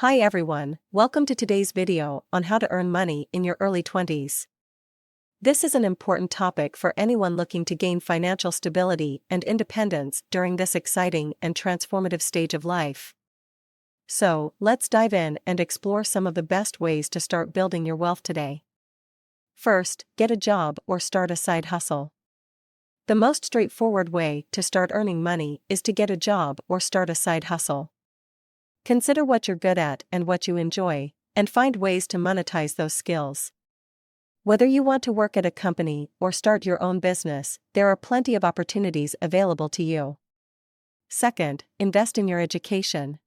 Hi everyone, welcome to today's video on how to earn money in your early 20s. This is an important topic for anyone looking to gain financial stability and independence during this exciting and transformative stage of life. So, let's dive in and explore some of the best ways to start building your wealth today. First, get a job or start a side hustle. The most straightforward way to start earning money is to get a job or start a side hustle. Consider what you're good at and what you enjoy, and find ways to monetize those skills. Whether you want to work at a company or start your own business, there are plenty of opportunities available to you. Second, invest in your education.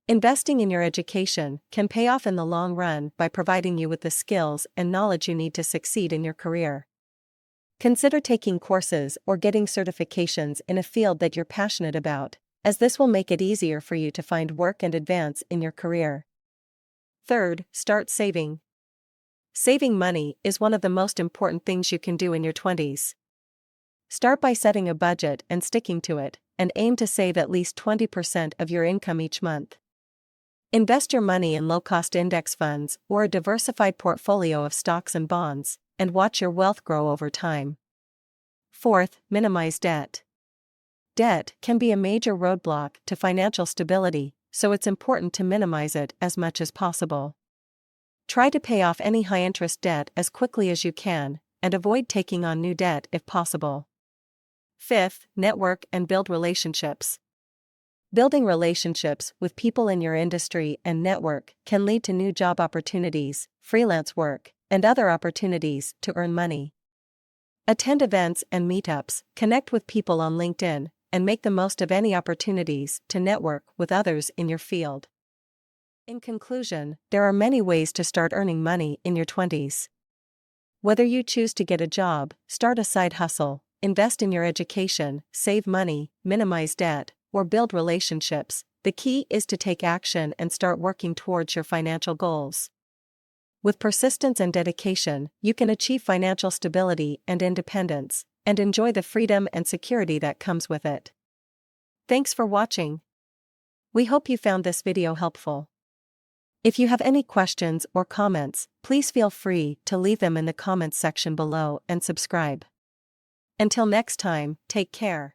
Investing in your education can pay off in the long run by providing you with the skills and knowledge you need to succeed in your career. Consider taking courses or getting certifications in a field that you're passionate about, as this will make it easier for you to find work and advance in your career. Third, start saving. Saving money is one of the most important things you can do in your 20s. Start by setting a budget and sticking to it, and aim to save at least 20% of your income each month. Invest your money in low-cost index funds or a diversified portfolio of stocks and bonds, and watch your wealth grow over time. Fourth, minimize debt. Debt can be a major roadblock to financial stability, so it's important to minimize it as much as possible. Try to pay off any high-interest debt as quickly as you can, and avoid taking on new debt if possible. Fifth, network and build relationships. Building relationships with people in your industry and network can lead to new job opportunities, freelance work, and other opportunities to earn money. Attend events and meetups, connect with people on LinkedIn, and make the most of any opportunities to network with others in your field. In conclusion, there are many ways to start earning money in your 20s. Whether you choose to get a job, start a side hustle, invest in your education, save money, minimize debt, or build relationships, the key is to take action and start working towards your financial goals. With persistence and dedication, you can achieve financial stability and independence, and enjoy the freedom and security that comes with it. Thanks for watching. We hope you found this video helpful. If you have any questions or comments, please feel free to leave them in the comments section below and subscribe. Until next time, take care.